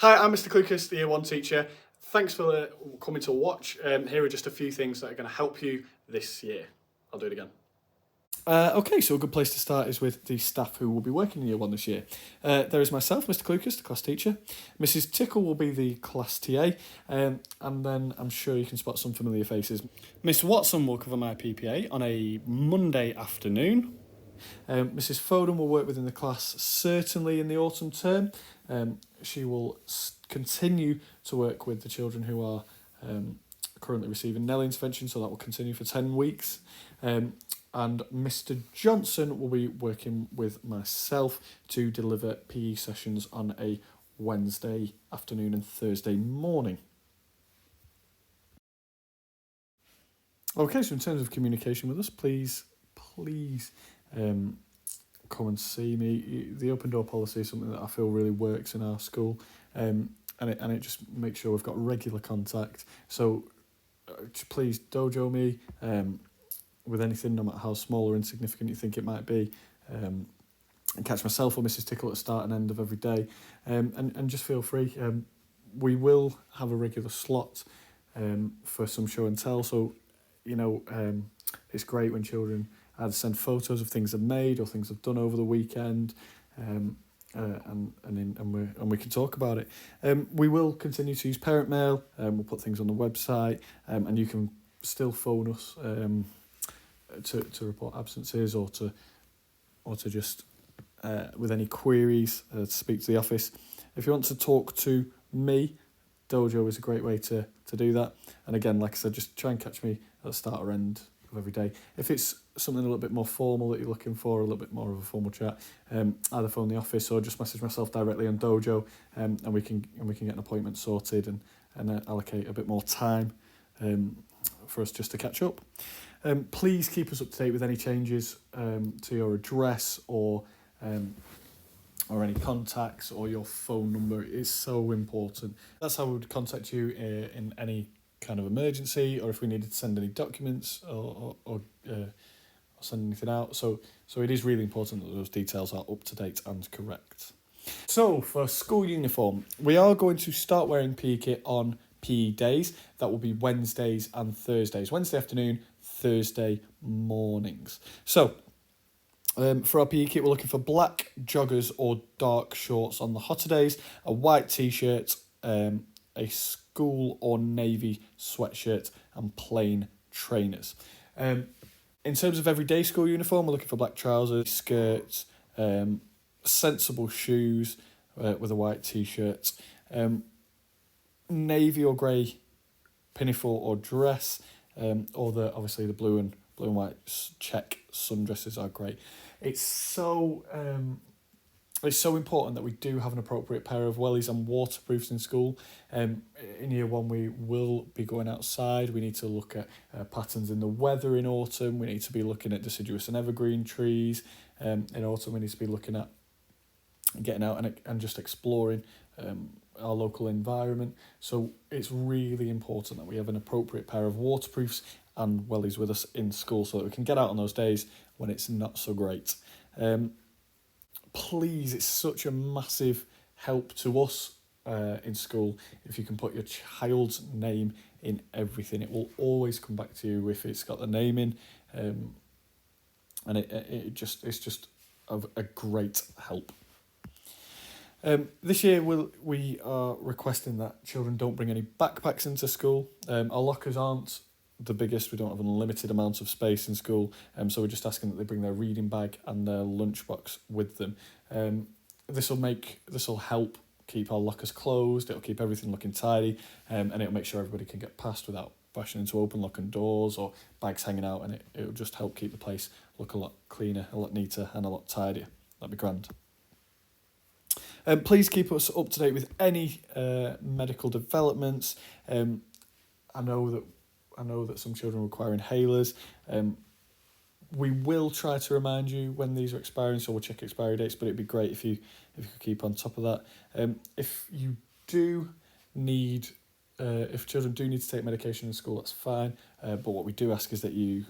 Hi, I'm Mr. Clucas, the Year 1 teacher. Thanks for coming to watch. Here are just a few things that are going to help you this year. I'll do it again. Okay, so a good place to start is with the staff who will be working in Year 1 this year. There is myself, Mr. Clucas, the class teacher. Mrs. Tickle will be the class TA, and then I'm sure you can spot some familiar faces. Miss Watson will cover my PPA on a Monday afternoon. Mrs. Foden will work within the class certainly in the autumn term. She will continue to work with the children who are currently receiving Nelly intervention, so that will continue for 10 weeks. And Mr. Johnson will be working with myself to deliver PE sessions on a Wednesday afternoon and Thursday morning. Okay, so in terms of communication with us, please come and see me. The open door policy is something that I feel really works in our school, and it just makes sure we've got regular contact. So please dojo me with anything, no matter how small or insignificant you think it might be. And catch myself or Mrs. Tickle at the start and end of every day, and just feel free. We will have a regular slot for some show and tell. So it's great when children either send photos of things they've made or things they've done over the weekend, and we can talk about it. We will continue to use parent mail. We'll put things on the website, and you can still phone us to report absences or to just with any queries to speak to the office. If you want to talk to me, Dojo is a great way to do that. And again, like I said, just try and catch me at the start or end of every day. If it's something a little bit more formal that you're looking for, a little bit more of a formal chat, either phone the office or just message myself directly on Dojo, and we can get an appointment sorted and allocate a bit more time for us just to catch up. Please keep us up to date with any changes to your address or any contacts or your phone number. It's so important. That's how we would contact you in any kind of emergency, or if we needed to send any documents or send anything out. So it is really important that those details are up to date and correct. So for school uniform, we are going to start wearing PE kit on PE days. That will be Wednesdays and Thursdays. Wednesday afternoon, Thursday mornings. So for our PE kit, we're looking for black joggers or dark shorts on the hotter days, a white t-shirt, a school or navy sweatshirt, and plain trainers. In terms of everyday school uniform, we're looking for black trousers, skirts, sensible shoes with a white t-shirt, navy or grey pinafore or dress, or obviously the blue and white check sundresses are great. It's so important that we do have an appropriate pair of wellies and waterproofs in school. In Year 1, we will be going outside. We need to look at patterns in the weather in autumn. We need to be looking at deciduous and evergreen trees. In autumn, we need to be looking at getting out and just exploring our local environment. So it's really important that we have an appropriate pair of waterproofs and wellies with us in school so that we can get out on those days when it's not so great. Please, it's such a massive help to us in school if you can put your child's name in everything. It will always come back to you if it's got the name in, and it's just a great help. This year we are requesting that children don't bring any backpacks into school. Our lockers aren't the biggest. We don't have an unlimited amount of space in school, so we're just asking that they bring their reading bag and their lunchbox with them. This will help keep our lockers closed. It'll keep everything looking tidy, and it'll make sure everybody can get past without bashing into open locking doors or bags hanging out, and it'll just help keep the place look a lot cleaner, a lot neater, and a lot tidier. That'd be grand. Please keep us up to date with any medical developments. I know that some children require inhalers. We will try to remind you when these are expiring, so we'll check expiry dates, but it'd be great if you could keep on top of that. If you do need, if children do need to take medication in school, that's fine, but what we do ask is that you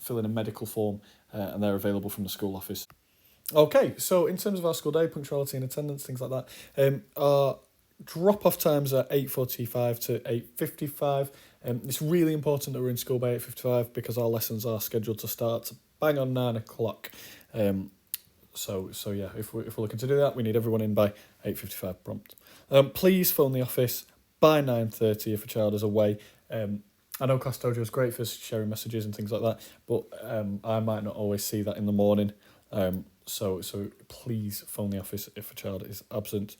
fill in a medical form, and they're available from the school office. Okay, so in terms of our school day, punctuality and attendance, things like that, our Drop-off times are 8:45 to 8:55. It's really important that we're in school by 8:55 because our lessons are scheduled to start bang on 9 o'clock. So yeah, if we're looking to do that, we need everyone in by 8:55 prompt. Please phone the office by 9:30 if a child is away. I know Class Dojo is great for sharing messages and things like that, but I might not always see that in the morning. So please phone the office if a child is absent.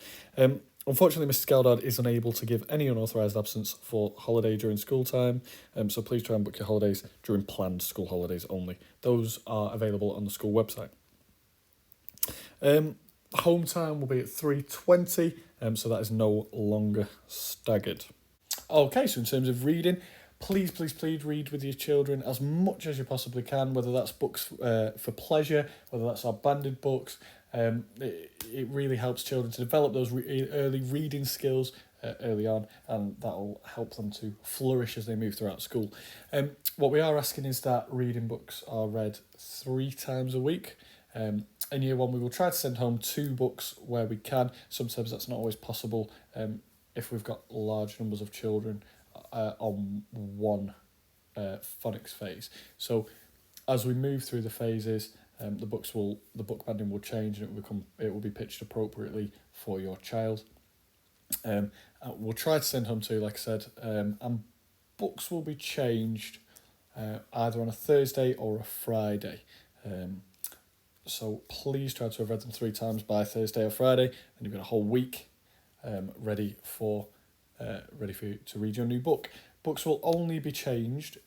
Unfortunately, Mrs. Galdard is unable to give any unauthorised absence for holiday during school time, so please try and book your holidays during planned school holidays only. Those are available on the school website. Home time will be at 3:20, so that is no longer staggered. Okay, so in terms of reading, please read with your children as much as you possibly can, whether that's books for pleasure, whether that's our banded books. It really helps children to develop those early reading skills early on, and that'll help them to flourish as they move throughout school. What we are asking is that reading books are read 3 times a week. In year 1, we will try to send home 2 books where we can. Sometimes that's not always possible if we've got large numbers of children on one phonics phase. So as we move through the phases, the book banding will change, and it will be pitched appropriately for your child. We'll try to send home 2, like I said, and books will be changed either on a Thursday or a Friday. So please try to have read them 3 times by Thursday or Friday, and you've got a whole week ready for you to read your new book. Books will only be changed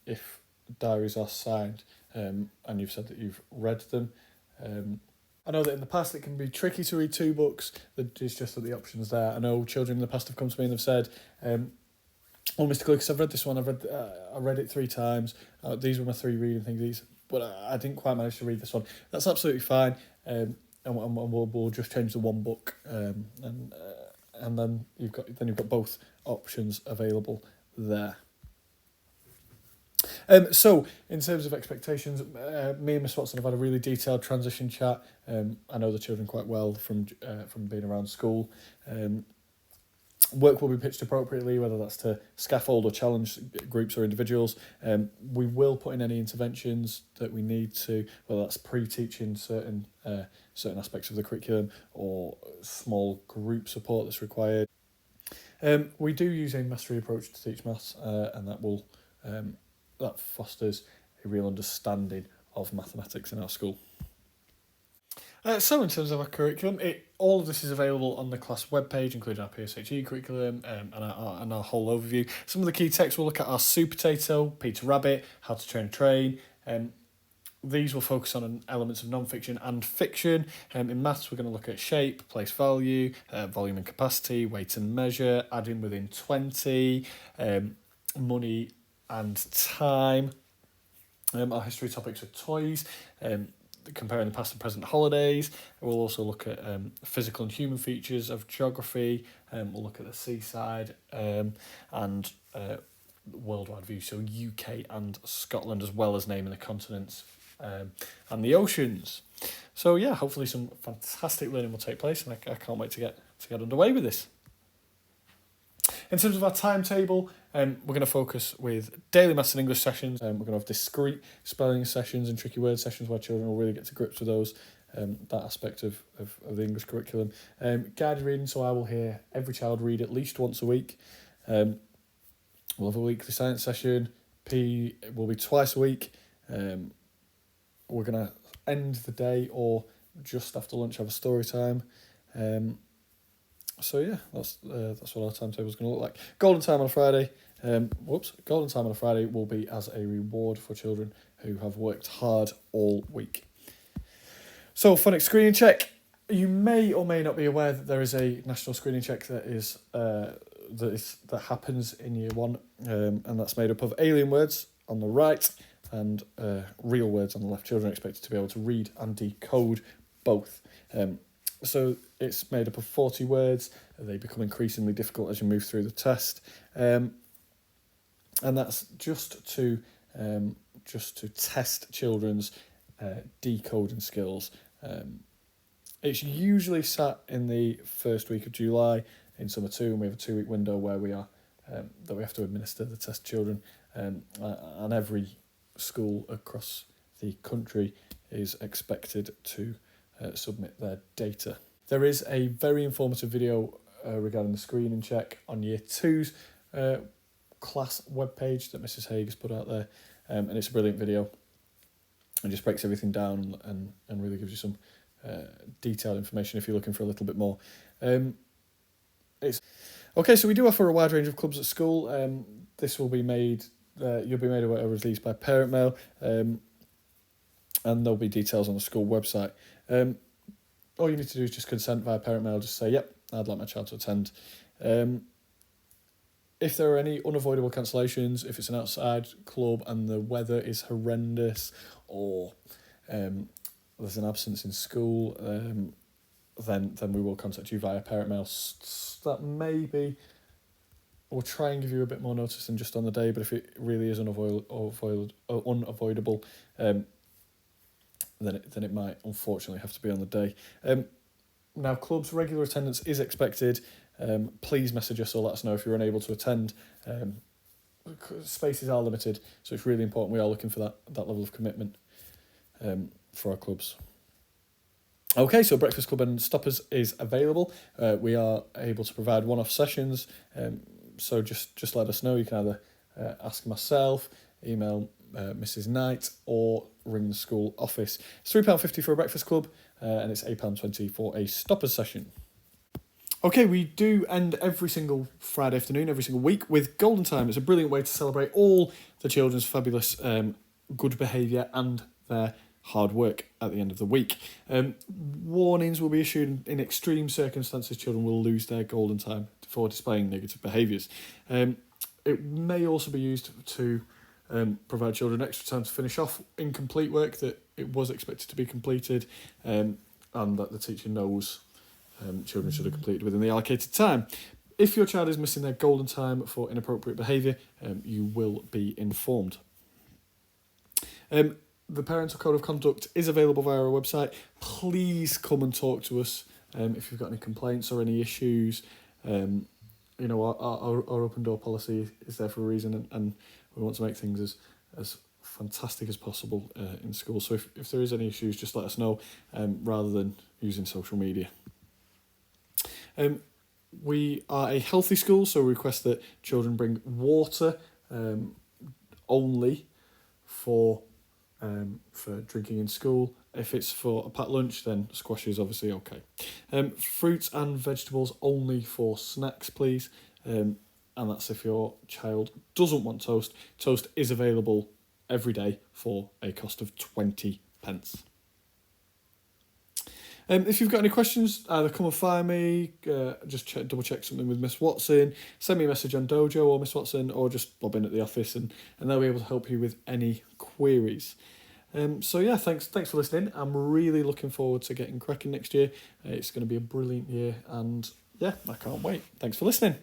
if diaries are signed and you've said that you've read them. I know that in the past it can be tricky to read 2 books. It's just that the option's there. I know children in the past have come to me and they've said, "Oh, Mr. Clucas, I've read this one. I read it 3 times. These were my 3 reading things. But I didn't quite manage to read this one." That's absolutely fine. And we'll just change the 1 book, and then you've got both options available there. So in terms of expectations, me and Miss Watson have had a really detailed transition chat. I know the children quite well from being around school. Work will be pitched appropriately, whether that's to scaffold or challenge groups or individuals. We will put in any interventions that we need to, whether that's pre-teaching certain aspects of the curriculum or small group support that's required. We do use a mastery approach to teach maths, and that fosters a real understanding of mathematics in our school. So in terms of our curriculum, all of this is available on the class webpage, including our PSHE curriculum and our whole overview. Some of the key texts we'll look at are Super Potato, Peter Rabbit, How to Train a Train. These will focus on elements of non-fiction and fiction. In maths, we're going to look at shape, place value, volume and capacity, weight and measure, adding within 20, money and time. Our history topics are toys, comparing the past and present holidays. We'll also look at physical and human features of geography. We'll look at the seaside and worldwide view, so UK and Scotland, as well as naming the continents and the oceans. So yeah, hopefully some fantastic learning will take place, and I can't wait to get underway with this. In terms of our timetable, we're going to focus with daily maths and English sessions. We're going to have discrete spelling sessions and tricky word sessions where children will really get to grips with those, that aspect of the English curriculum. Guided reading, so I will hear every child read at least once a week. We'll have a weekly science session. P will be twice a week. We're going to end the day or just after lunch have a story time. So yeah, that's what our timetable is going to look like. Golden time on a Friday. Golden time on a Friday will be as a reward for children who have worked hard all week. So phonics screening check. You may or may not be aware that there is a national screening check that happens in year 1, and that's made up of alien words on the right and real words on the left. Children are expected to be able to read and decode both. So it's made up of 40 words. They become increasingly difficult as you move through the test, and that's just to test children's decoding skills. It's usually sat in the first week of July. in summer 2, and we have a 2-week window where we are that we have to administer the test to children, and every school across the country is expected to submit their data. There is a very informative video regarding the screening check on Year 2's class webpage that Mrs. Haig has put out there, and it's a brilliant video. It just breaks everything down and really gives you some detailed information if you're looking for a little bit more. Okay, so we do offer a wide range of clubs at school. This will be made, you'll be made aware of these by parent mail, and there'll be details on the school website. All you need to do is just consent via parent mail, just say, yep, I'd like my child to attend. If there are any unavoidable cancellations, if it's an outside club and the weather is horrendous, or there's an absence in school, then we will contact you via parent mail. That may be, we'll try and give you a bit more notice than just on the day, but if it really is unavoidable, then it might unfortunately have to be on the day. Now, clubs' regular attendance is expected. Please message us or let us know if you're unable to attend. Spaces are limited, so it's really important we are looking for that level of commitment for our clubs. Okay, so Breakfast Club and Stoppers is available. We are able to provide one-off sessions, so just let us know. You can either ask myself, email Mrs. Knight, or ring the school office. It's £3.50 for a Breakfast Club, and it's £8.20 for a Stoppers session. Okay, we do end every single Friday afternoon, every single week, with Golden Time. It's a brilliant way to celebrate all the children's fabulous good behaviour and their hard work at the end of the week. Warnings will be issued in extreme circumstances. Children will lose their Golden Time for displaying negative behaviours. It may also be used to provide children extra time to finish off incomplete work that it was expected to be completed, and that the teacher knows children should have completed within the allocated time. If your child is missing their Golden Time for inappropriate behaviour, you will be informed. The Parental Code of Conduct is available via our website. Please come and talk to us if you've got any complaints or any issues. Our open door policy is there for a reason, and we want to make things as fantastic as possible in school. So if there is any issues, just let us know, rather than using social media. We are a healthy school, so we request that children bring water only for drinking in school. If it's for a packed lunch, then squash is obviously okay. Fruits and vegetables only for snacks, please. And that's if your child doesn't want toast. Toast is available every day for a cost of 20p. If you've got any questions, either come and find me, double check something with Miss Watson, send me a message on Dojo or Miss Watson, or just bob in at the office and they'll be able to help you with any queries. Thanks for listening. I'm really looking forward to getting cracking next year. It's going to be a brilliant year, and I can't wait. Thanks for listening.